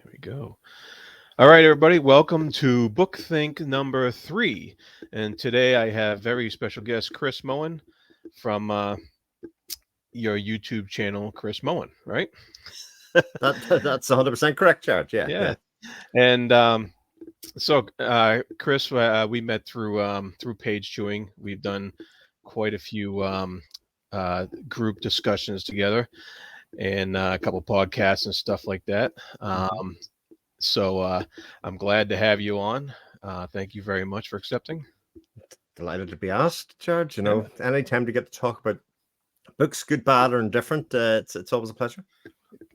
There we go. All right, everybody, welcome to Book Think number 3. And today I have very special guest Chris Mohan from your YouTube channel, Chris Mohan, right? That's 100% correct, Charge. Yeah, Yeah. yeah. And Chris, we met through page chewing. We've done quite a few group discussions together and a couple podcasts and stuff like that. So I'm glad to have you on. Thank you very much for accepting. Delighted to be asked, Charge. Yeah. Anytime to get to talk about books, good, bad, or indifferent, it's always a pleasure.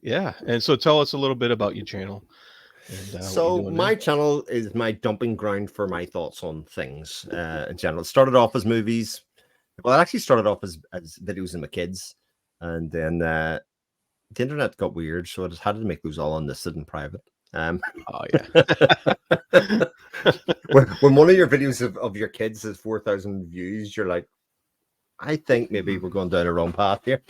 Yeah. And so tell us a little bit about your channel and what So you're doing my there. channel is my dumping ground for my thoughts on things in general. It started off as movies. Well, it actually started off as videos of my kids, and then the internet got weird, so I just had to make those all unlisted and private. Oh, yeah. when one of your videos of your kids has 4,000 views, you're like, I think maybe we're going down a wrong path here.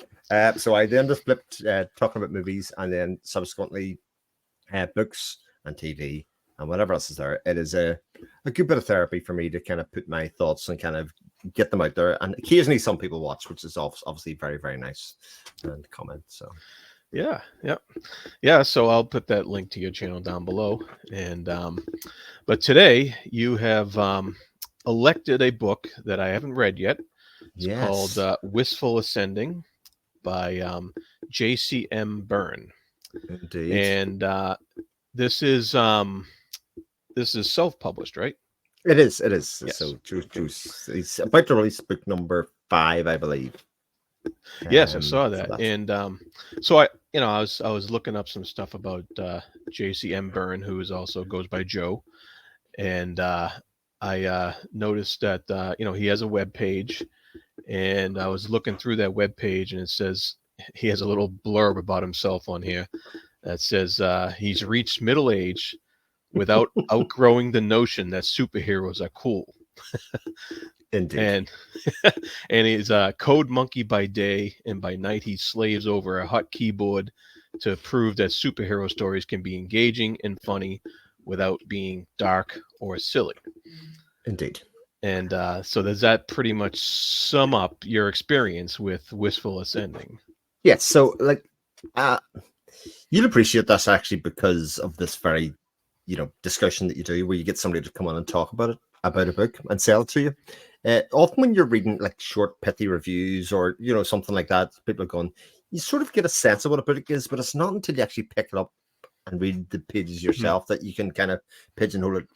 So I then just flipped talking about movies, and then subsequently books and TV and whatever else is there. It is a good bit of therapy for me to kind of put my thoughts and kind of get them out there. And occasionally some people watch, which is obviously very, very nice, and comment. So Yeah. So I'll put that link to your channel down below. And but today you have elected a book that I haven't read yet. It's called Wistful Ascending by JCM Berne. Indeed. And this is self-published, right? It is. Yes. So Juice is about to release book number 5, I believe. Yes, I saw that. And so I was looking up some stuff about JCM Berne, who is also goes by Joe. And I noticed that he has a web page, and I was looking through that web page, and it says he has a little blurb about himself on here that says he's reached middle age without outgrowing the notion that superheroes are cool. Indeed. And and he's a code monkey by day, and by night he slaves over a hot keyboard to prove that superhero stories can be engaging and funny without being dark or silly. Indeed. And so does that pretty much sum up your experience with Wistful Ascending? Yes. So you'll appreciate this actually because of this very, discussion that you do where you get somebody to come on and talk about a book and sell it to you. Often when you're reading like short, pithy reviews or, something like that, people are going, you sort of get a sense of what a book is, but it's not until you actually pick it up and read the pages yourself that you can kind of pigeonhole it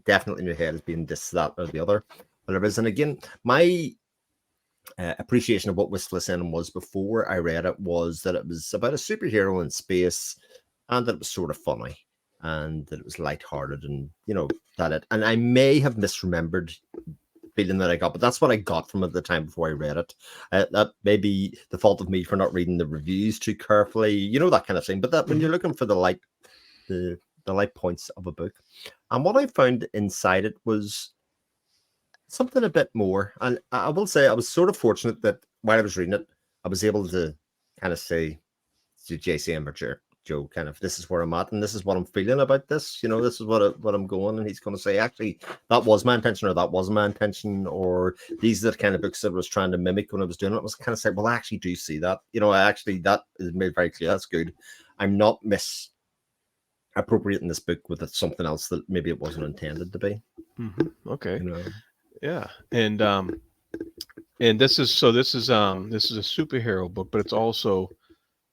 definitely in your head as being this, that, or the other, whatever it is. And again, my appreciation of what Wistful Ascending was before I read it was that it was about a superhero in space, and that it was sort of funny, and that it was lighthearted, and and I may have misremembered feeling that I got, but that's what I got from it at the time before I read it. That may be the fault of me for not reading the reviews too carefully, that kind of thing. But that when you're looking for the light points of a book, and what I found inside it was something a bit more. And I will say I was sort of fortunate that while I was reading it, I was able to kind of say to JCM or Joe, kind of, this is where I'm at, and this is what I'm feeling about this. This is what I'm going, and he's going to say, actually, that was my intention, or that wasn't my intention, or these are the kind of books that I was trying to mimic when I was doing it. I was kind of saying, well, I actually do see that. That is made very clear. That's good. I'm not misappropriating this book with something else that maybe it wasn't intended to be. Okay. Yeah. And this is a superhero book, but it's also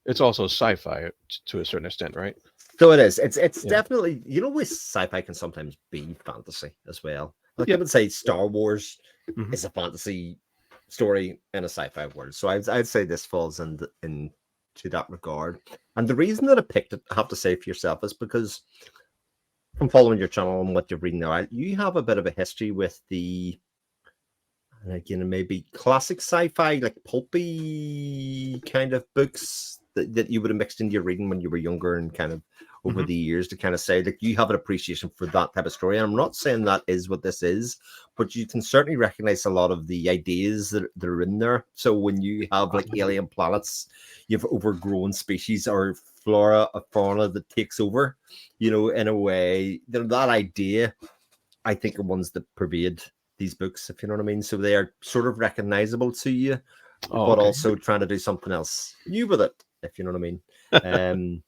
sci-fi to a certain extent, right? So it is. It's definitely, with sci-fi can sometimes be fantasy as well. Like I would say Star Wars is a fantasy story in a sci-fi world. So I'd say this falls into that regard. And the reason that I picked it, I have to say for yourself, is because from following your channel and what you're reading now, you have a bit of a history with the, again, maybe classic sci-fi, like pulpy kind of books that you would have mixed into your reading when you were younger, and kind of over the years to kind of say like you have an appreciation for that type of story. And I'm not saying that is what this is, but you can certainly recognize a lot of the ideas that are in there. So when you have like alien planets, you have overgrown species or flora of fauna that takes over, in a way. That idea, I think, are ones that pervade these books, if you know what I mean. So they are sort of recognizable to you, but okay. also trying to do something else new with it, if you know what I mean.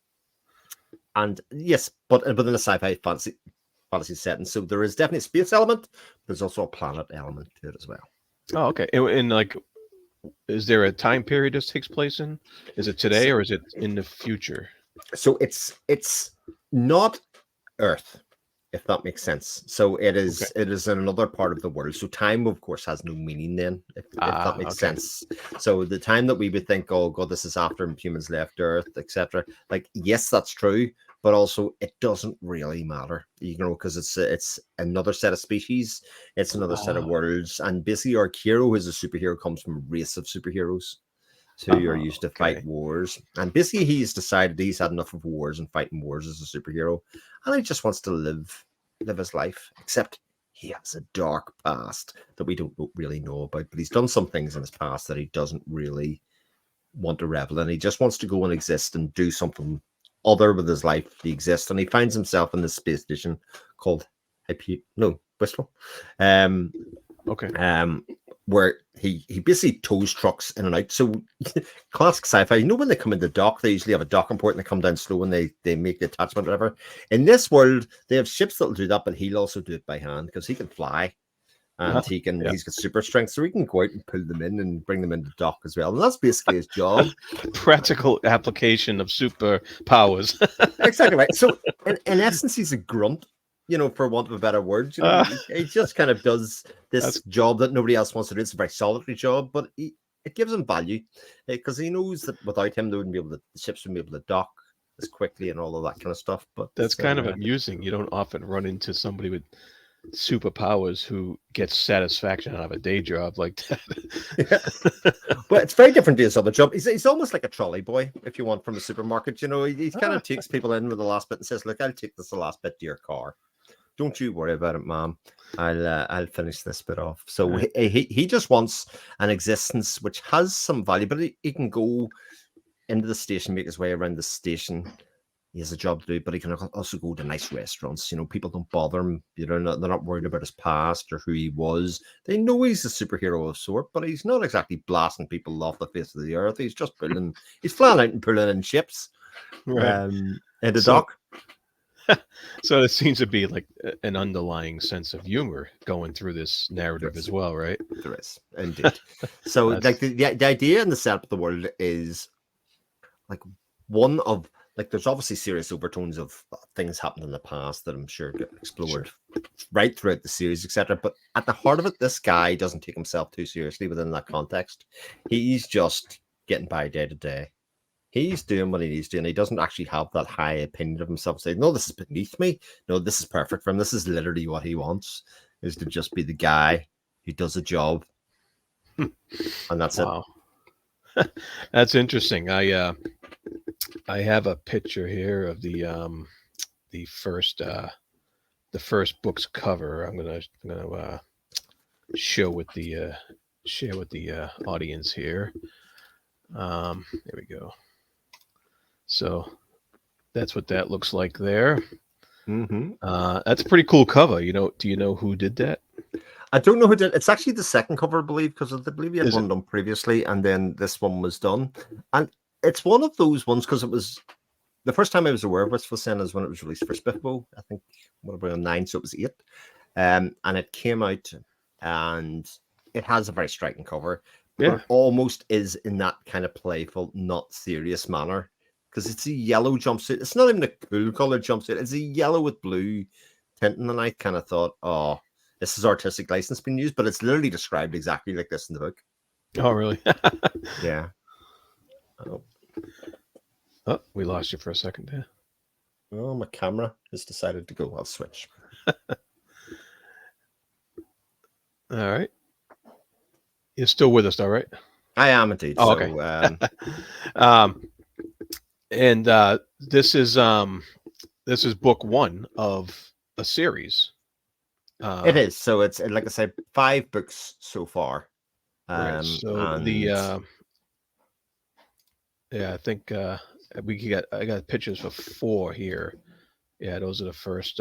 And yes, but within a sci-fi fantasy setting, so there is definitely a space element. There's also a planet element to it as well. Oh, okay. And like, is there a time period this takes place in? Is it today or is it in the future? So it's not Earth, if that makes sense. So it Okay. is in another part of the world. So time, of course, has no meaning then, if that makes Okay. sense. So the time that we would think, oh God, this is after humans left Earth, etc. Like, yes, that's true, but also it doesn't really matter, because it's another set of species, it's another set of worlds, and basically our hero, who's a superhero, comes from a race of superheroes who are used to fight wars. And basically he's decided he's had enough of wars and fighting wars as a superhero, and he just wants to live his life, except he has a dark past that we don't really know about, but he's done some things in his past that he doesn't really want to revel in. He just wants to go and exist and do something other with his life to exist, and he finds himself in this space station called WISTFUL. Where he basically tows trucks in and out. So classic sci-fi, when they come into dock, they usually have a docking port and they come down slow and they make the attachment, whatever. In this world, they have ships that'll do that, but he'll also do it by hand because he can fly and he's got super strength, so he can go out and pull them in and bring them into dock as well. And that's basically his job. Practical application of superpowers. Exactly right. So in essence, he's a grunt, for want of a better word. He just kind of does this job that nobody else wants to do. It's a very solitary job, but it gives him value because he knows that without him, the ships wouldn't be able to dock as quickly and all of that kind of stuff. But that's kind of amusing. You don't often run into somebody with superpowers who gets satisfaction out of a day job like that. But it's very different to his other job. He's almost like a trolley boy, if you want, from a supermarket. He kind of takes people in with the last bit and says, "Look, I'll take the last bit to your car. Don't you worry about it, ma'am. I'll finish this bit off." So right. he just wants an existence which has some value, but he can go into the station, make his way around the station. He has a job to do, but he can also go to nice restaurants. People don't bother him. They're not worried about his past or who he was. They know he's a superhero of sort, but he's not exactly blasting people off the face of the earth. He's just he's flying out and pulling in ships, right? In the dock. So it seems to be like an underlying sense of humor going through this narrative as well, right? There is, indeed. So like the idea and the setup of the world is like one of, like, there's obviously serious overtones of things happened in the past that I'm sure get explored right throughout the series, etc. But at the heart of it, this guy doesn't take himself too seriously within that context. He's just getting by day to day. He's doing what he needs to, and he doesn't actually have that high opinion of himself. Saying, "No, this is beneath me. No, this is perfect for him." This is literally what he wants: is to just be the guy who does a job, and that's it. That's interesting. I have a picture here of the first book's cover. I'm gonna share with the audience here. There we go. So that's what that looks like there. Mm-hmm. That's a pretty cool cover. Do you know who did that? I don't know who did. It's actually the second cover, I believe, because I believe he had one done previously, and then this one was done. And it's one of those ones because it was the first time I was aware of WISTFUL Ascending is when it was released for Spiffbo. I think on 9, so it was 8. And it came out, and it has a very striking cover. But it almost is in that kind of playful, not serious manner, because it's a yellow jumpsuit. It's not even a cool colored jumpsuit. It's a yellow with blue tinting, and I kind of thought, oh, this is artistic license being used, but it's literally described exactly like this in the book. Oh, really? Yeah. Oh, we lost you for a second there. Oh, my camera has decided to go. I'll switch. All right. You're still with us, all right? I am indeed. Oh, okay. And this is book 1 of a series. It is. So it's, like I said, 5 books so far. Right. So I think I got pictures for 4 here. Yeah, those are the first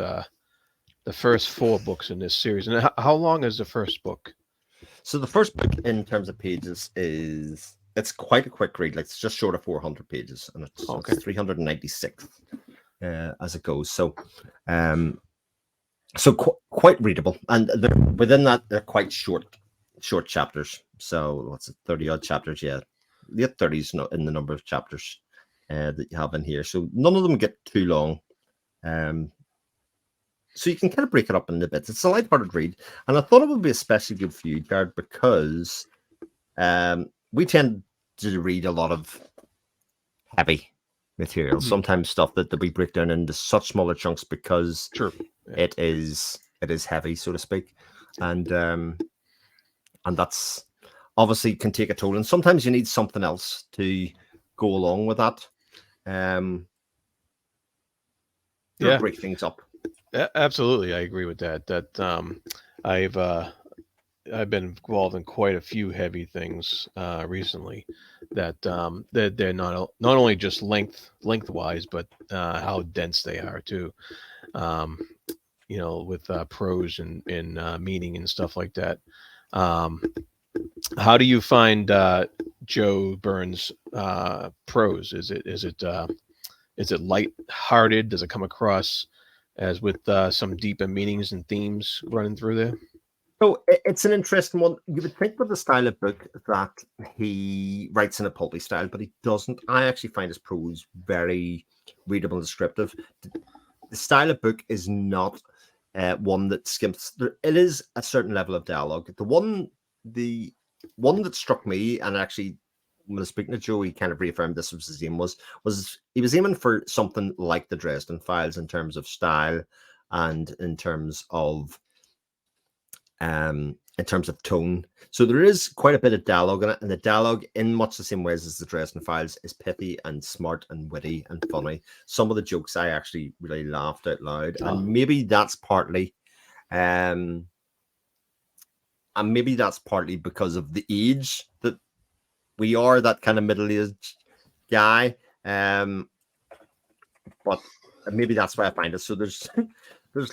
4 books in this series. And how long is the first book? So the first book in terms of pages it's quite a quick read. Like it's just short of 400 pages, and it's 396 as it goes. So quite readable, and within that they're quite short chapters. So what's it, 30 odd chapters? Yeah, late 30s in the number of chapters that you have in here. So none of them get too long. So you can kind of break it up into bits. It's a light-hearted read, and I thought it would be especially good for you, Jared, because we tend to read a lot of heavy material. Sometimes stuff that we break down into such smaller chunks because it is heavy, so to speak, and that's obviously can take a toll. And sometimes you need something else to go along with that. Break things up. Absolutely, I agree with that. I've been involved in quite a few heavy things recently. That they're not only just lengthwise, but how dense they are too. With prose and meaning and stuff like that. How do you find Joe Berne's prose? Is it light-hearted? Does it come across as with some deeper meanings and themes running through there? So it's an interesting one. You would think with the style of book that he writes in a pulpy style, but he doesn't. I actually find his prose very readable and descriptive. The style of book is not one that skims. It is a certain level of dialogue. The one that struck me, and actually when I was speaking to Joe, he kind of reaffirmed this was his aim, was he was aiming for something like the Dresden Files in terms of style and in terms of tone. So there is quite a bit of dialogue in it, and the dialogue, in much the same ways as the Dresden Files, is pithy and smart and witty and funny. Some of the jokes I actually really laughed out loud, and maybe that's partly because of the age that we are, that kind of middle-aged guy. But maybe that's why I find it. So there's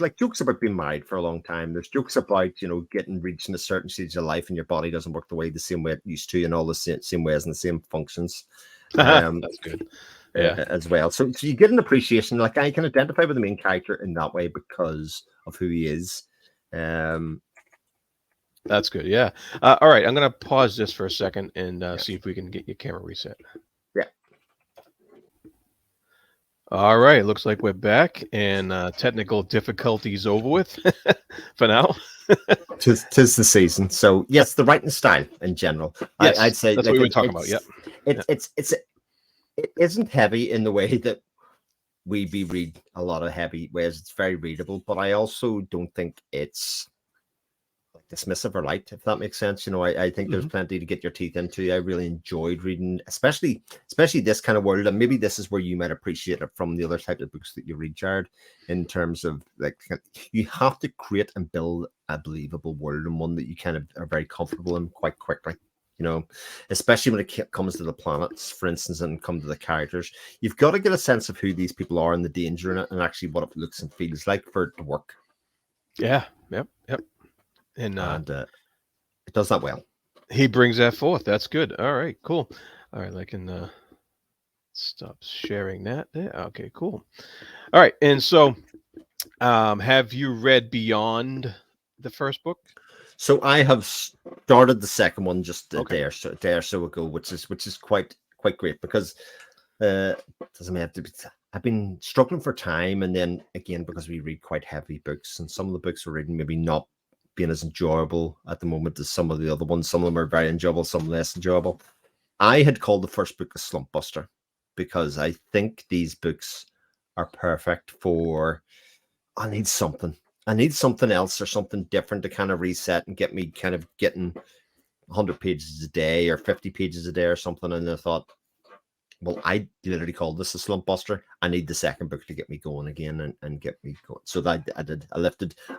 like jokes about being married for a long time. There's jokes about, reaching a certain stage of life and your body doesn't work the same way it used to, and all the same ways and the same functions. That's good. Yeah. As well. So you get an appreciation. Like I can identify with the main character in that way because of who he is. That's good. Yeah. All right. I'm going to pause this for a second and see if we can get your camera reset. Yeah. All right. Looks like we're back and technical difficulties over with for now. Tis the season. So yes, the writing style in general. Yes, I'd say that's what we were talking about. Yep. It isn't heavy in the way that we read a lot of heavy ways. It's very readable, but I also don't think it's dismissive or light, if that makes sense. I think there's plenty to get your teeth into. I really enjoyed reading, especially this kind of world, and maybe this is where you might appreciate it from the other type of books that you read, Jared, in terms of like you have to create and build a believable world, and one that you kind of are very comfortable in quite quickly. Especially when it comes to the planets, for instance, and come to the characters, you've got to get a sense of who these people are and the danger in it, and actually what it looks and feels like for it to work. Yeah. Yep. And it does that well. He brings that forth. That's good. All right, cool. All right, I can stop sharing that there. Okay, cool. All right, and so have you read beyond the first book? So I have started the second one just a day or so ago, which is quite great because doesn't have to be. I've been struggling for time, and then again because we read quite heavy books, and some of the books we're reading maybe not being as enjoyable at the moment as some of the other ones. Some of them are very enjoyable, some less enjoyable. I had called the first book a slump buster because I think these books are perfect for I need something else or something different to kind of reset and get me kind of getting 100 pages a day or 50 pages a day or something. And I thought, well, I literally called this a slump buster. I need the second book to get me going again and get me going. So that I did.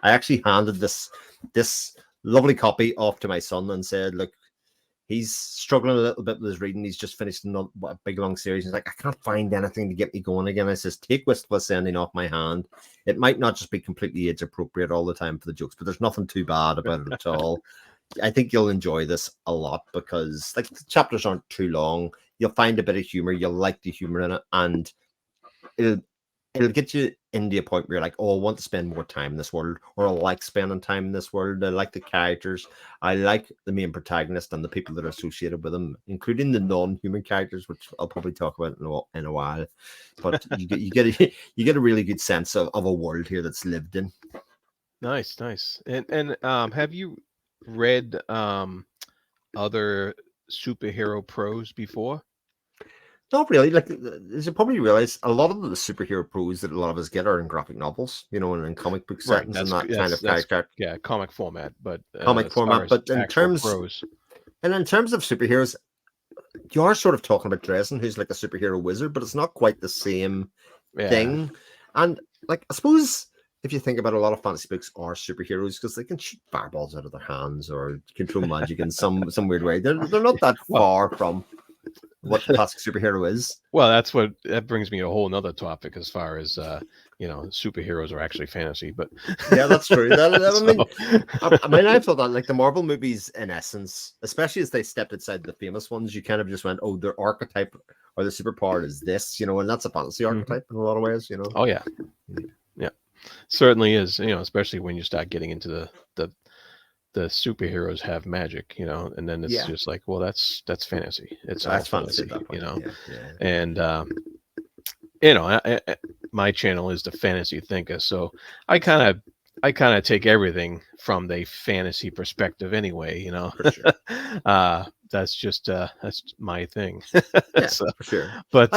I actually handed this lovely copy off to my son and said, look, he's struggling a little bit with his reading. He's just finished a big long series. He's like, I can't find anything to get me going again. I says, take Wistful Ascending off my hand. It might not just be completely age appropriate all the time for the jokes, but there's nothing too bad about it at all. I think you'll enjoy this a lot because like the chapters aren't too long. You'll find a bit of humor. You'll like the humor in it, and it'll get you into a point where you're like, oh, I want to spend more time in this world, or I like spending time in this world. I like the characters. I like the main protagonist and the people that are associated with him, including the non-human characters, which I'll probably talk about in a while. But you get a really good sense of a world here that's lived in. Nice. And have you read other superhero prose before? Not really. Like, as you probably realize, a lot of the superhero prose that a lot of us get are in graphic novels, and in comic book settings, and that kind of character. Yeah, comic format, but comic format. But in terms of superheroes, you are sort of talking about Dresden, who's like a superhero wizard, but it's not quite the same thing. And like, I suppose if you think about, a lot of fantasy books are superheroes because they can shoot fireballs out of their hands or control magic in some weird way. They're not that far from what the classic superhero is. Well, that brings me to a whole nother topic as far as superheroes are actually fantasy. But yeah, that's true. I thought that like the Marvel movies, in essence, especially as they stepped outside the famous ones, you kind of just went, oh, their archetype or the superpower is this, and that's a fantasy archetype in a lot of ways, Oh yeah, certainly is. Especially when you start getting into the superheroes have magic, and then it's just like, well, that's fantasy. That's fantasy, And my channel is the Fantasy Thinker, so I kind of take everything from the fantasy perspective anyway. For sure. That's my thing. So, for sure. But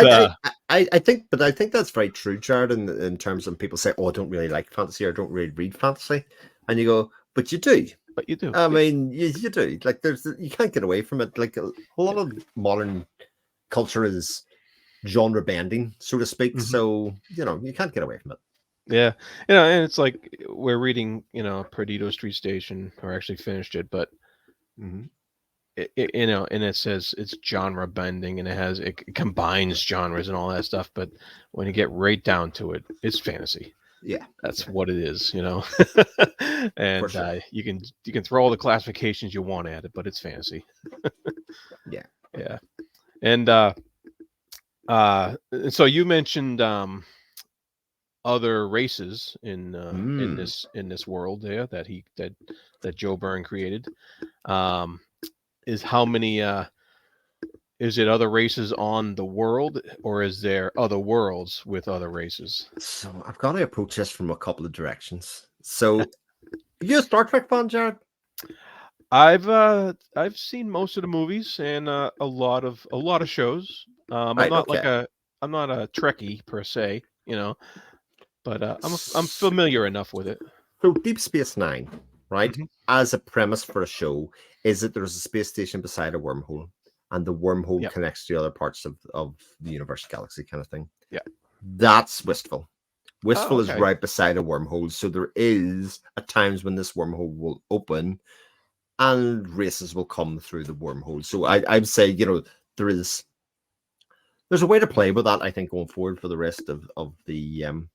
I think that's very true, Jared. In terms of people say, "Oh, I don't really like fantasy," or "Don't really read fantasy," and you go, "But you do." But you do. I mean, you do. Like, you can't get away from it. Like, a lot of modern culture is genre bending, so to speak. So you can't get away from it. Yeah, and it's like we're reading, Perdido Street Station, or actually finished it, but and it says it's genre bending, and it combines genres and all that stuff. But when you get right down to it, it's fantasy. Yeah, that's what it is, and sure. you can throw all the classifications you want at it, but it's fantasy. Yeah. And so you mentioned other races in this world there that Joe Byrne created. Is how many is it other races on the world, or is there other worlds with other races? So I've got to approach this from a couple of directions. So, are you a Star Trek fan, Jared? I've seen most of the movies and a lot of shows. I'm not I'm not a Trekkie per se, but I'm familiar enough with it. So Deep Space Nine, right? As a premise for a show, is that there's a space station beside a wormhole, and the wormhole connects to other parts of the universe, galaxy kind of thing. Yeah. That's Wistful. Wistful is right beside a wormhole. So there is at times when this wormhole will open and races will come through the wormhole. So I'd say, there's a way to play with that, I think, going forward for the rest of the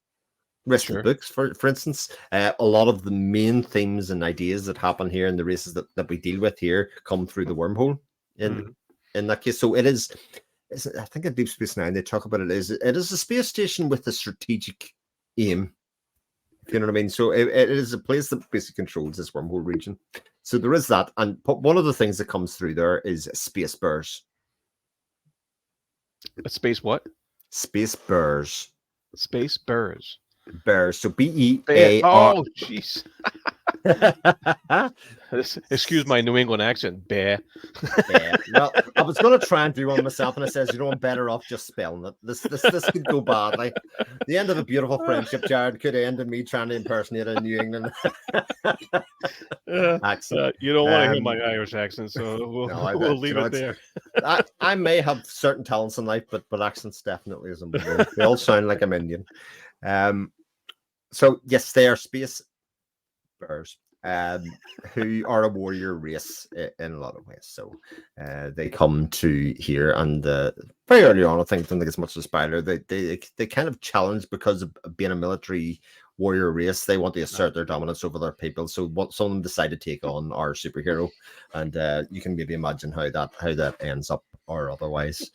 rest of the books. For instance, a lot of the main themes and ideas that happen here in the races that we deal with here come through the wormhole in that case. So it is, I think in Deep Space Nine they talk about it is a space station with a strategic aim, if you know what I mean. So it is a place that basically controls this wormhole region. So there is that, and one of the things that comes through there is space bears. A space what? Space bears. Space bears. Bears. So BEAR. Oh, jeez. Excuse my New England accent. Bear. Well, I was going to try and do one myself, and I says, I'm better off just spelling it. This could go badly. The end of a beautiful friendship, Jared, could end in me trying to impersonate a New England accent. You don't want to hear my Irish accent, so we'll leave it there. I may have certain talents in life, but accents definitely isn't. They all sound like I'm Indian. So yes, they are space bears. who are a warrior race in a lot of ways. So they come to here, and very early on, I don't think it's much of a spoiler. They kind of challenge because of being a military warrior race. They want to assert their dominance over their people. So some of them decide to take on our superhero, and you can maybe imagine how that ends up or otherwise.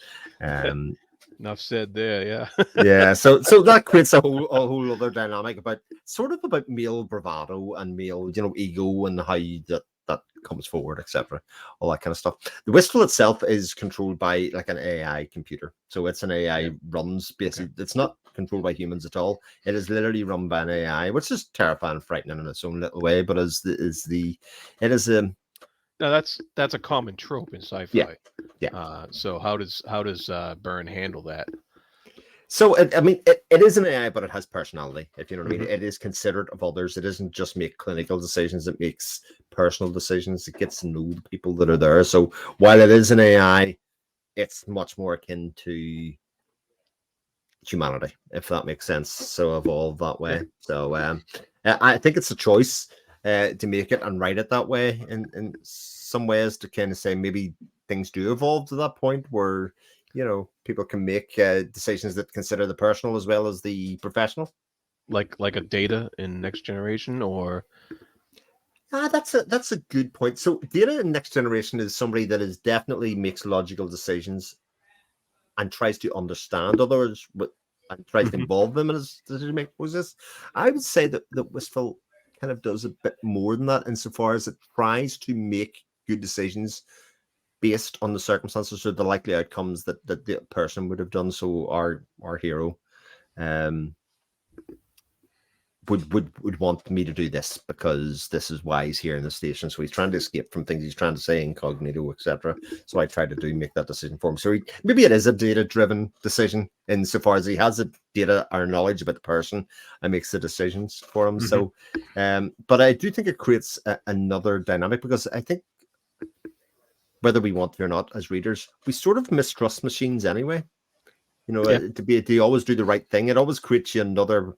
Enough said there. Yeah. Yeah, so that creates a whole other dynamic about male bravado and male, ego, and how that comes forward, etc. All that kind of stuff. The Wistful itself is controlled by like an AI computer, so it's an AI runs basically. Okay. It's not controlled by humans at all. It is literally run by an AI, which is terrifying and frightening in its own little way. But it is a now that's a common trope in sci-fi. Yeah. So how does Berne handle that? So it is an AI, but it has personality. If you know what I mean, it is considerate of others. It doesn't just make clinical decisions; it makes personal decisions. It gets to know the people that are there. So while it is an AI, it's much more akin to humanity, if that makes sense. So evolved that way. So I think it's a choice to make it and write it that way in some ways, to kind of say maybe things do evolve to that point where people can make decisions that consider the personal as well as the professional, like a Data in Next Generation. Or that's a good point. So Data in Next Generation is somebody that definitely makes logical decisions and tries to understand others, and tries to involve them in his decision-making process. I would say that Wistful kind of does a bit more than that, insofar as it tries to make good decisions based on the circumstances or the likely outcomes that the person would have done. So our hero would want me to do this because this is why he's here in the station. So he's trying to escape from things he's trying to say incognito, etc. So I try to make that decision for him. So maybe it is a data-driven decision insofar as he has the data or knowledge about the person and makes the decisions for him. So, but I do think it creates another dynamic, because I think whether we want to or not as readers, we sort of mistrust machines anyway. They always do the right thing. It always creates you another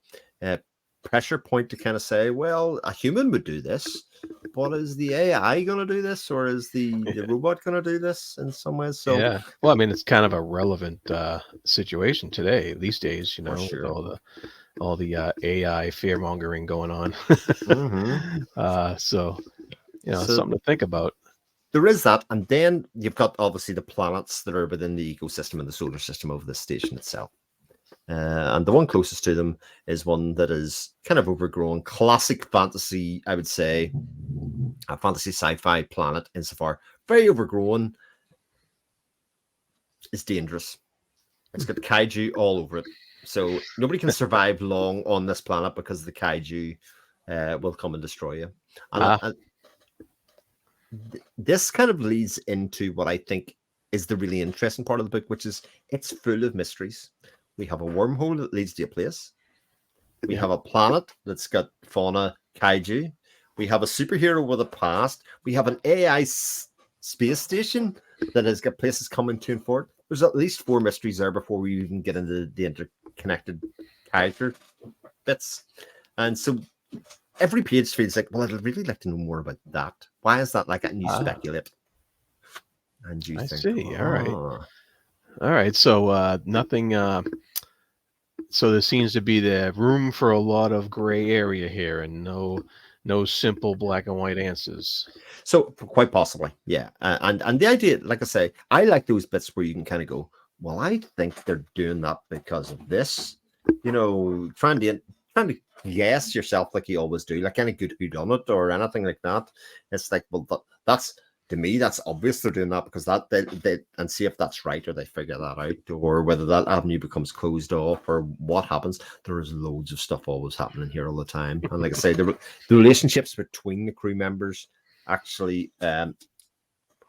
pressure point to kind of say, well, a human would do this, but is the AI going to do this, or is the robot going to do this in some ways? So yeah, well, I mean, it's kind of a relevant situation today, these days, sure. with all the AI fear mongering going on. So something to think about. There is that, and then you've got obviously the planets that are within the ecosystem and the solar system of the station itself. And the one closest to them is one that is kind of overgrown, classic fantasy, I would say, a fantasy sci-fi planet insofar. Very overgrown. It's dangerous. It's got kaiju all over it. So nobody can survive long on this planet because the kaiju will come and destroy you. And this kind of leads into what I think is the really interesting part of the book, which is it's full of mysteries. We have a wormhole that leads to a place. We have a planet that's got fauna, kaiju. We have a superhero with a past. We have an AI space station that has got places coming to and for. There's at least 4 mysteries there before we even get into the interconnected character bits. And so every page feels like, well, I'd really like to know more about that. Why is that like that? And you speculate. And you think, see. All right. So nothing. So there seems to be the room for a lot of gray area here, and no simple black and white answers. So quite possibly, yeah. And the idea, like I say, I like those bits where you can kind of go, well, I think they're doing that because of this. Trying to guess yourself like you always do, like any good whodunit or anything like that. It's like, well, that's to me, that's obvious they're doing that because that they and see if that's right, or they figure that out, or whether that avenue becomes closed off, or what happens. There is loads of stuff always happening here all the time, and like I say, the relationships between the crew members actually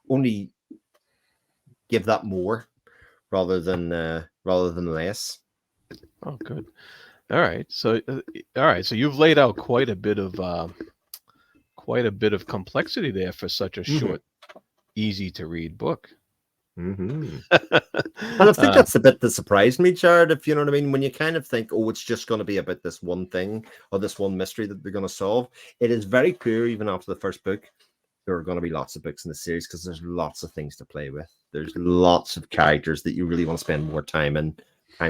only give that more rather than less. Oh, good. All right. So you've laid out quite a bit of complexity there for such a short, easy to read book. And I think that's the bit that surprised me, Jared, if you know what I mean. When you kind of think, oh, it's just going to be about this one thing or this one mystery that they're going to solve, it is very clear, even after the first book, there are going to be lots of books in the series because there's lots of things to play with. There's lots of characters that you really want to spend more time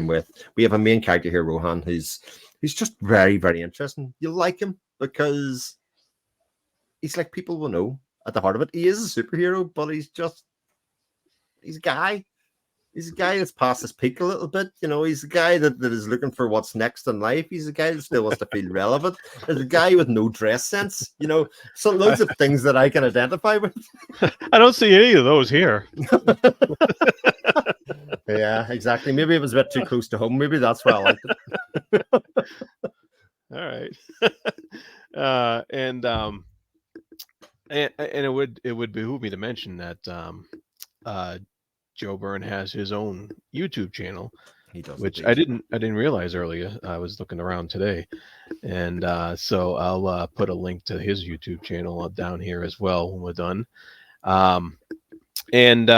with. We have a main character here, Rohan, who's just very, very interesting. You'll like him because he's like, people will know at the heart of it. He is a superhero, but he's a guy. He's a guy that's past his peak a little bit. You know, he's a guy that is looking for what's next in life. He's a guy that still wants to feel relevant. There's a guy with no dress sense. You know, so loads of things that I can identify with. I don't see any of those here. Yeah, exactly. Maybe it was a bit too close to home. Maybe that's why I liked it. All right. And it would behoove me to mention that Joe Byrne has his own YouTube channel, which I didn't realize earlier. I was looking around today, and so I'll put a link to his YouTube channel down here as well when we're done. And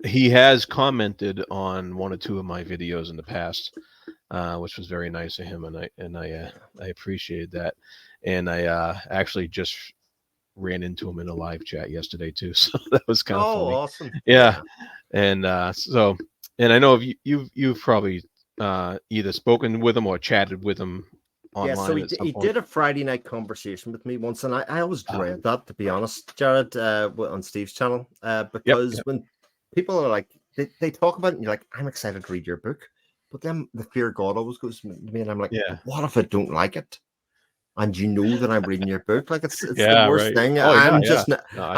he has commented on one or two of my videos in the past, which was very nice of him, and I appreciated that. And I actually just ran into him in a live chat yesterday too, so that was kind of funny. Awesome. Yeah. And so, and I know you've probably either spoken with him or chatted with him online. Yeah, so he did a Friday night conversation with me once, and I always dread that, to be honest, Jared, on Steve's channel, because when people are like, they talk about it and you're like, I'm excited to read your book, but then the fear of God always goes to me, and I'm like, what if I don't like it? And you know that I'm reading your book. Like it's the worst thing. I'm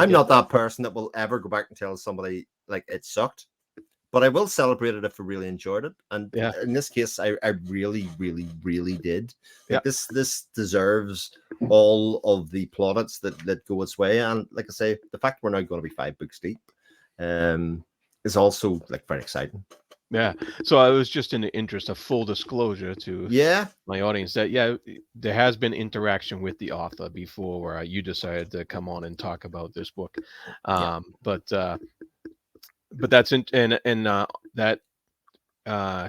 not that person that will ever go back and tell somebody like it sucked. But I will celebrate it if I really enjoyed it. And in this case, I really, really, really did. Like this deserves all of the plaudits that go its way. And like I say, the fact we're now going to be 5 books deep is also like very exciting. Yeah. So I was just in the interest of full disclosure to my audience that, there has been interaction with the author before where you decided to come on and talk about this book. But that's that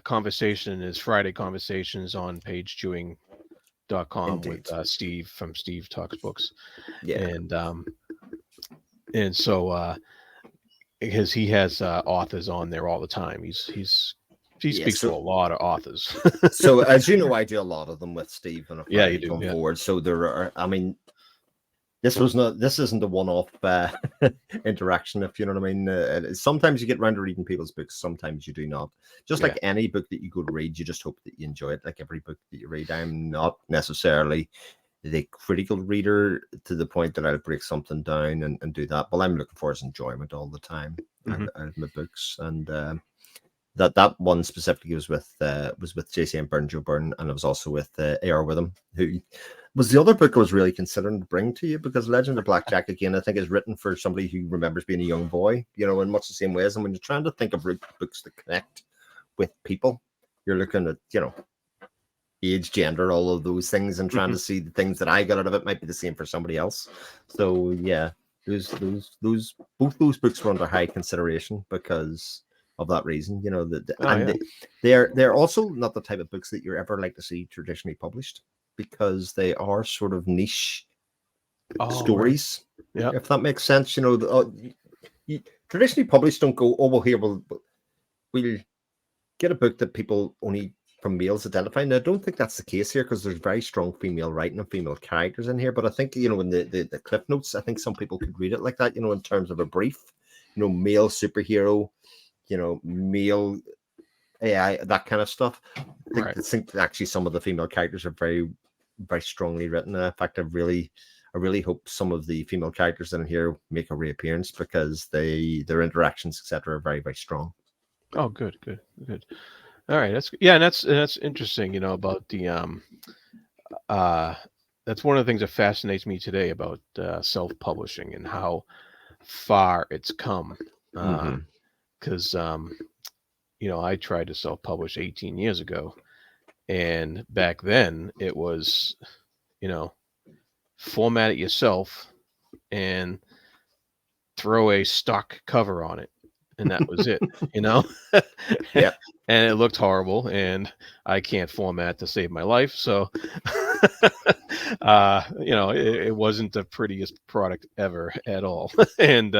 conversation is Friday Conversations on pagechewing.com with Steve from Steve Talks Books. Yeah. And so because he has authors on there all the time. He speaks to a lot of authors. So as you know, I do a lot of them with Steve and you do going forward. So there are, I mean, this isn't a one-off interaction, if you know what I mean. Sometimes you get around to reading people's books, sometimes you do not. Just like any book that you go to read, you just hope that you enjoy it. Like every book that you read, I'm not necessarily the critical reader to the point that I'll break something down and do that. But I'm looking for is enjoyment all the time out of my books. And that one specifically was with JCM Berne, Joe Byrne, and it was also with A.R. Witham, who was the other book I was really considering to bring to you, because Legend of Blackjack, again, I think is written for somebody who remembers being a young boy, you know, in much the same ways. And when you're trying to think of books that connect with people, you're looking at, you know, age, gender, all of those things, and trying to see the things that I got out of it might be the same for somebody else. So yeah, both those books were under high consideration because of that reason, you know. They're also not the type of books that you're ever like to see traditionally published, because they are sort of niche stories. Right. If that makes sense, you know. Traditionally published don't go, oh well, here we'll get a book that people only from males identify. Now, I don't think that's the case here, because there's very strong female writing and female characters in here. But I think, you know, in the cliff notes, I think some people could read it like that, you know, in terms of a brief, you know, male superhero, you know, male AI, that kind of stuff. I think actually some of the female characters are very, very strongly written. And in fact, I really hope some of the female characters in here make a reappearance, because their interactions, etc., are very, very strong. Oh, good. All right, that's interesting. You know, about the that's one of the things that fascinates me today about self-publishing and how far it's come. Because you know, I tried to self-publish 18 years ago, and back then it was, you know, format it yourself and throw a stock cover on it, and that was it, you know. Yeah. And it looked horrible, and I can't format to save my life, so it wasn't the prettiest product ever at all. And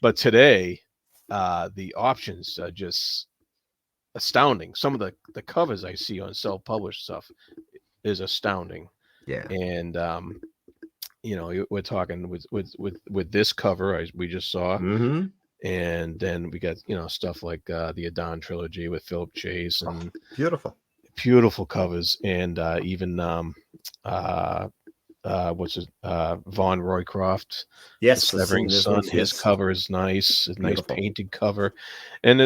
but today, the options are just astounding. Some of the covers I see on self-published stuff is astounding. Yeah. And we're talking with this cover we just saw, Mm-hmm. and then we got stuff like the Adon trilogy with Philip Chase, Oh, and beautiful. beautiful covers, and even uh what's it, Von Roycroft, The Yes, I've Severing seen those Sun. ones. His Yes, cover is nice, a nice beautiful. painted cover, and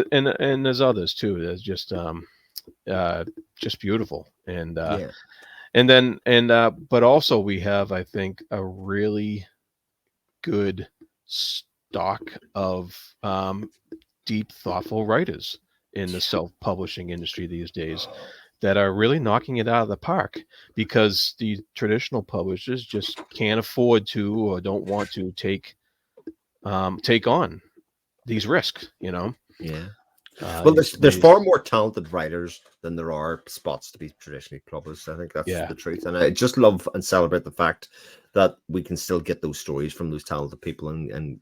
there's others too. There's just beautiful, Yeah. and then but also we have, I think, a really good stock of deep, thoughtful writers in the self-publishing industry these days that are really knocking it out of the park, because the traditional publishers just can't afford to or don't want to take on these risks. Yeah. Well, there's Somebody's far more talented writers than there are spots to be traditionally published. I think that's Yeah, the truth, and I just love and celebrate the fact that we can still get those stories from those talented people and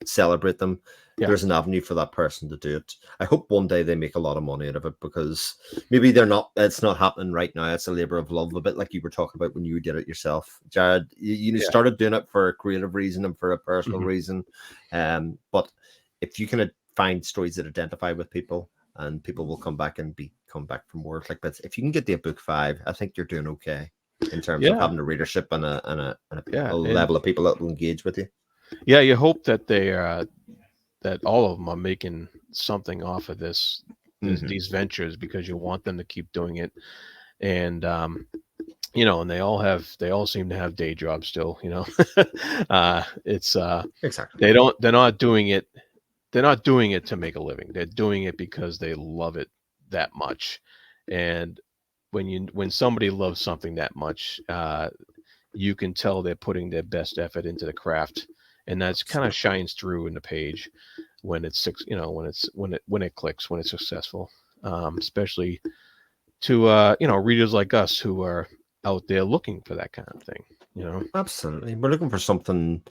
celebrate them. yeah, There's an avenue for that person to do it. I hope one day they make a lot of money out of it, because maybe they're not. It's not happening right now. It's a labor of love, a bit like you were talking about when you did it yourself, Jared. You yeah. started doing it for a creative reason and for a personal Hmm. reason. But if you can find stories that identify with people, and people will come back and come back for more like that. If you can get to a book 5, I think you're doing okay in terms of Yeah, having a readership and yeah, a and level of people that will engage with you. yeah, you hope that that all of them are making something off of Hmm. these ventures, because you want them to keep doing it. And and they all seem to have day jobs still. It's Exactly. they're not doing it to make a living. They're doing it because they love it that much. And when somebody loves something that much, you can tell they're putting their best effort into the craft, and that's kind of Absolutely. shines through in the page when when it clicks, when it's successful. Especially to readers like us who are out there looking for that kind of thing. Absolutely. We're looking for something.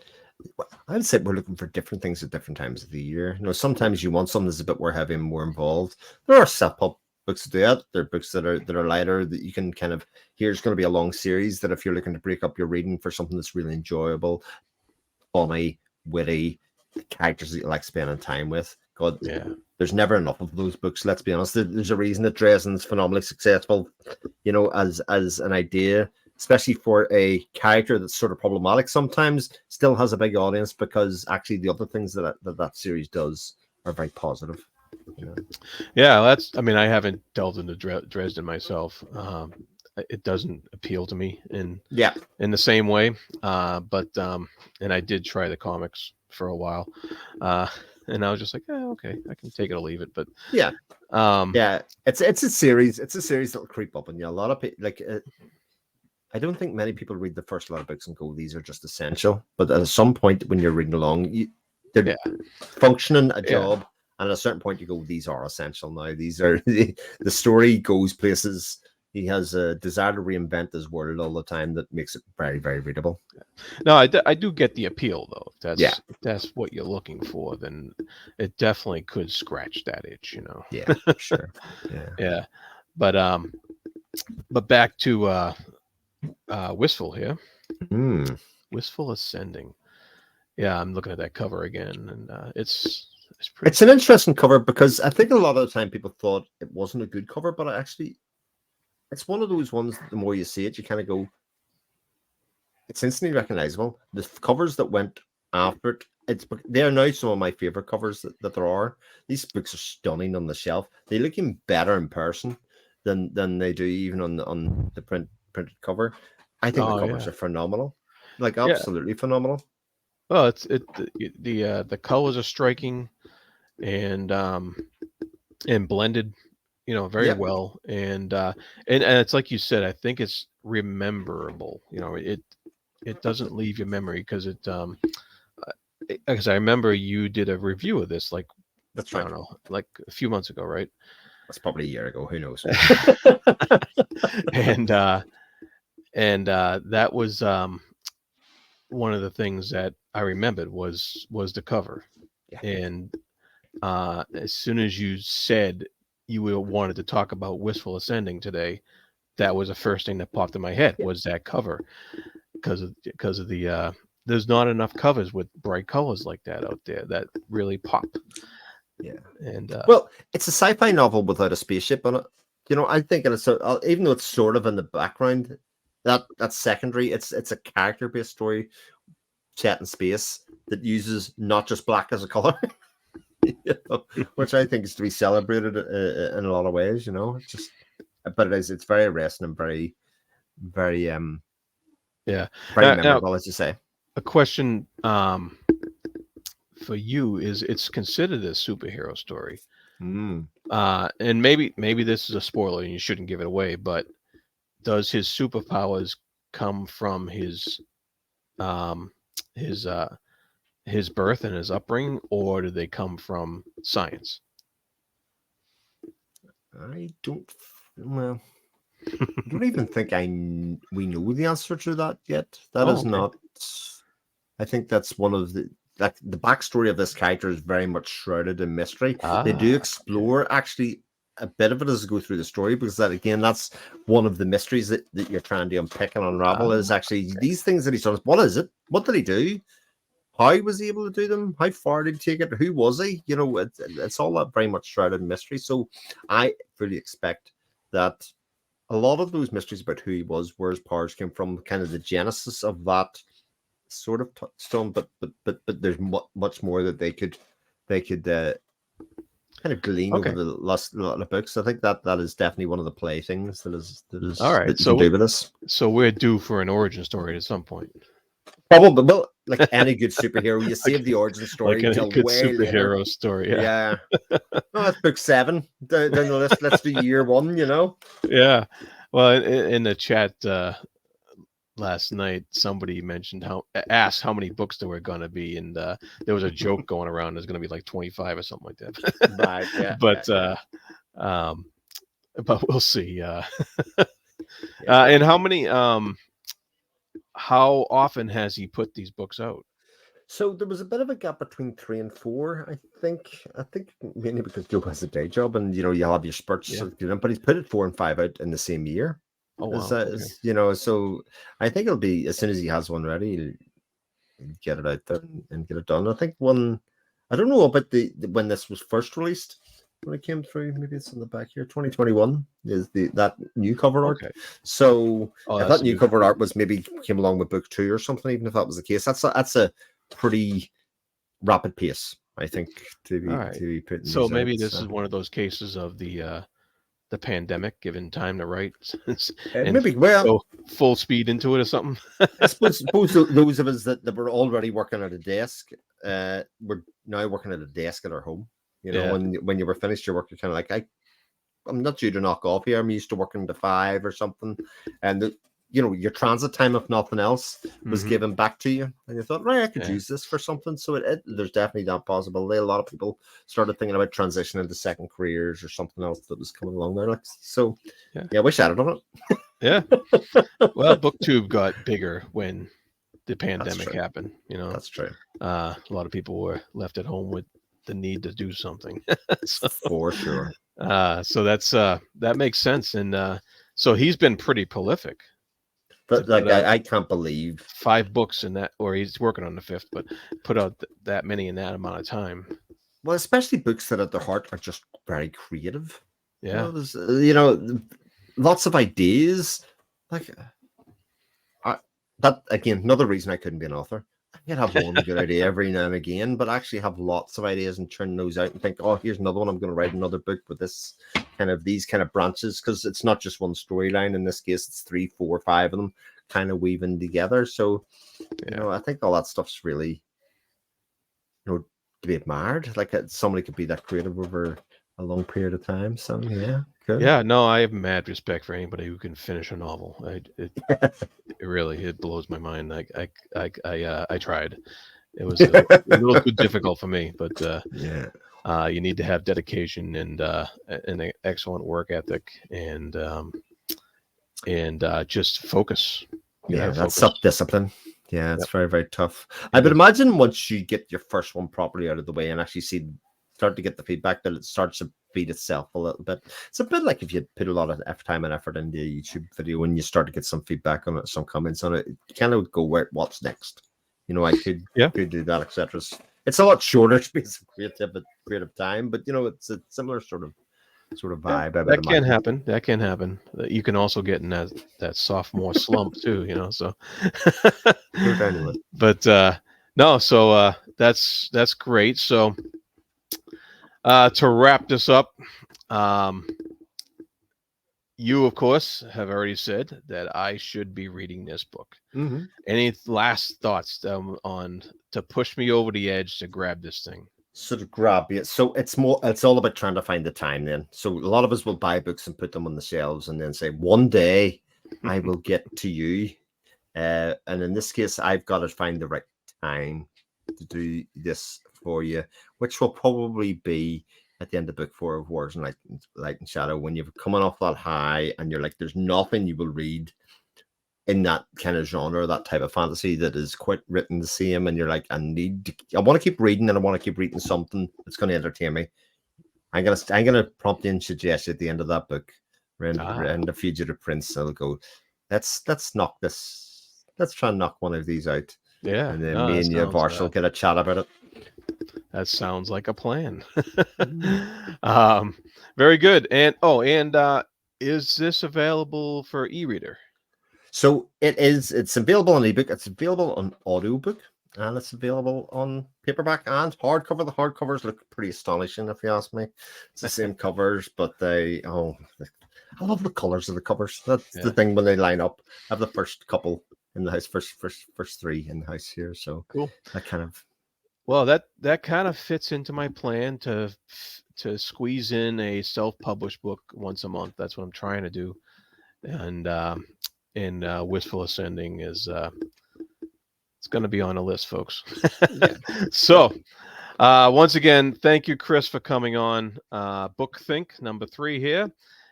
I'd say we're looking for different things at different times of the year. Sometimes you want something that's a bit more heavy and more involved. There are self-pub books to do that. There are books that are lighter, that you can kind of, here's going to be a long series, that if you're looking to break up your reading for something that's really enjoyable, funny, witty, characters that you like spending time with. God, Yeah, there's never enough of those books. Let's be honest. There's a reason that Dresden's phenomenally successful, as an idea, especially for a character that's sort of problematic sometimes, still has a big audience, because actually the other things that series does are very positive. You know? yeah. I mean, I haven't delved into Dresden myself. It doesn't appeal to me Yeah, in the same way. But and I did try the comics for a while, uh, and I was just like, okay, I can take it or leave it. But yeah, um, yeah. It's a series. It's a series that'll creep up on you. A lot of people I don't think many people read the first lot of books and go, these are just essential. But at some point when you're reading along, they're yeah, functioning a yeah. job. And at a certain point you go, these are essential now. These are the story goes places. He has a desire to reinvent his world all the time that makes it very, very readable. No, I do get the appeal though. If Yeah. that's what you're looking for, then it definitely could scratch that itch. Yeah, sure. Yeah. Yeah, but back to Wistful here. Mm. Wistful Ascending. Yeah, I'm looking at that cover again, and it's pretty. It's an interesting cover, because I think a lot of the time people thought it wasn't a good cover, but it's one of those ones that the more you see it, you kind of go, it's instantly recognizable. The covers that went after it, they are now some of my favorite covers that there are. These books are stunning on the shelf. They look even better in person than they do even on the printed cover. I think the Oh covers yeah, are phenomenal, like yeah. absolutely phenomenal. Well, the colors are striking, and blended, very Yep. well, and it's like you said. I think it's rememberable. It doesn't leave your memory, because I remember you did a review of this like That's I right. don't know, like a few months ago, right? That's probably a year ago. Who knows? and that was one of the things that I remembered was the cover. Yeah. And as soon as you said you wanted to talk about Wistful Ascending today, that was the first thing that popped in my head Yeah. was that cover because of the there's not enough covers with bright colors like that out there that really pop. Yeah. And Well, it's a sci-fi novel without a spaceship on it. You know, I think it's even though it's sort of in the background, that's secondary. It's a character-based story set in space that uses not just black as a color, you know, which I think is to be celebrated in a lot of ways. You know, but it's very arresting and very very yeah. very Now, memorable, as you say. a question for you is: it's considered a superhero story, Mm. and maybe this is a spoiler and you shouldn't give it away, but does his superpowers come from um, his his birth and his upbringing, or do they come from science? I don't. Well, I don't even think we know the answer to that yet. That Oh, is okay. not. I think that's one of the the backstory of this character is very much shrouded in mystery. They do Ah, explore actually a bit of it as they go through the story, because that's one of the mysteries that you're trying to unpick and unravel is actually okay. these things that he's done. What is it? What did he do? How was he able to do them? How far did he take it? Who was he? You know, it's all that very much shrouded in mystery. So I fully expect that a lot of those mysteries about who he was, where his powers came from, kind of the genesis of that sort of touchstone. But there's much more that they could kind of glean over Okay. the last lot of books. I think that is definitely one of the play things All right. that you can do with this. So we're due for an origin story at some point. Probably, well, like any good superhero, you save the origin Like story any till good way later. superhero story. Yeah. Yeah. Oh, that's book 7 down the list. Let's do year 1. You know. Yeah. Well, in the chat last night, somebody asked how many books there were going to be, and there was a joke going around. There's going to be like 25 or something like that. Right. Yeah. but Yeah. um, but we'll see. Yeah. And how often has he put these books out? So there was a bit of a gap between 3 and 4. I think mainly because Joe has a day job, and you have your spurts. Yeah. But he's put it 4 and 5 out in the same year. Oh wow. Okay. So I think it'll be as soon as he has one ready, he'll get it out there and get it done. I think one. I don't know about when this was first released. When it came through, maybe it's in the back here. 2021 is that new cover art. Okay. So Oh, if that's that new cover art was maybe came along with book 2 or something, even if that was the case, that's a pretty rapid pace, I think, to all be right. to be putting So these maybe out. this is one of those cases of the pandemic, given time to write and Maybe well, go full speed into it or something. I suppose those of us that were already working at a desk, we're now working at a desk at our home. You know, Yeah. when you were finished your work, you're kind of like, I'm not due to knock off here. I'm used to working to 5 or something, and your transit time, if nothing else, was given back to you, and you thought, right, I could use this for something. So there's definitely that possibility. A lot of people started thinking about transitioning to second careers or something else that was coming along there. Like so, yeah, wish I had done it. Yeah. Well, BookTube got bigger when the pandemic happened. That's true. A lot of people were left at home with the need to do something. For sure. So that makes sense, and so he's been pretty prolific. But like I can't believe 5 books in that, or he's working on the 5th, but put out that many in that amount of time. Well, especially books that at their heart are just very creative. Yeah. There's lots of ideas. Like that again, another reason I couldn't be an author. I could have one good idea every now and again, but actually have lots of ideas and churn those out and think, oh, here's another one. I'm going to write another book with these kind of branches, because it's not just one storyline. In this case, it's 3, 4, 5 of them kind of weaving together. So, I think all that stuff's really, to be admired. Like somebody could be that creative over a long period of time. So yeah, good. Yeah, no, I have mad respect for anybody who can finish a novel. It blows my mind. I tried. It was a little too difficult for me, but yeah. You need to have dedication and an excellent work ethic, and just focus. You Yeah, have that's focus. self-discipline. Yeah, it's Yep. very, very tough. I would imagine once you get your first one properly out of the way and actually start to get the feedback, that it starts to beat itself a little bit. It's a bit like if you put a lot of time and effort into a YouTube video and you start to get some feedback on it, some comments on it, you kind of go, what's next? You know, I could do that, etc. It's a lot shorter space of creative time, but you know, it's a similar sort of vibe. That can happen. That can happen. You can also get in that sophomore slump too, you know. So, but no. So that's great. So to wrap this up, you of course have already said that I should be reading this book. Mm-hmm. Any last thoughts on to push me over the edge to grab this thing? Sort of grab it. So it's all about trying to find the time then. So a lot of us will buy books and put them on the shelves and then say, one day I will get to you. And in this case, I've got to find the right time to do this for you, which will probably be at the end of book 4 of Wars and Light and Shadow, when you've come off that high and you're like, there's nothing you will read in that kind of genre, that type of fantasy that is quite written the same, and you're like, I want to keep reading, and I want to keep reading something that's going to entertain me. I'm gonna prompt and suggest at the end of that book, and The Fugitive Prince, I'll go, let's knock this. Let's try and knock one of these out. Yeah, and then me and you, Varsh, will get a chat about it. That sounds like a plan. Very good. And is this available for e-reader? So it is. It's available on ebook. It's available on audiobook, and it's available on paperback and hardcover. The hardcovers look pretty astonishing, if you ask me. It's the same covers, but I love the colors of the covers. That's the thing when they line up. I have the first couple in the house, first 3 in the house here. So cool. That kind of. Well, that kind of fits into my plan to squeeze in a self-published book once a month. That's what I'm trying to do, and Wistful Ascending is it's going to be on a list, folks. So once again, thank you, Chris, for coming on Book Think number 3 here,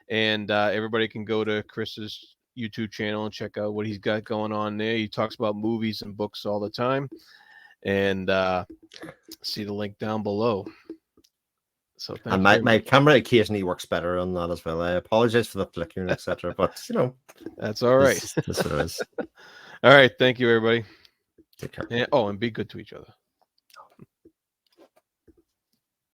and everybody can go to Chris's YouTube channel and check out what he's got going on there. He talks about movies and books all the time, and see the link down below. So and my camera occasionally works better on that as well. I apologize for the flickering, etc. But you know, that's all right. That's what it is. All right, thank you, everybody. Take care. And be good to each other.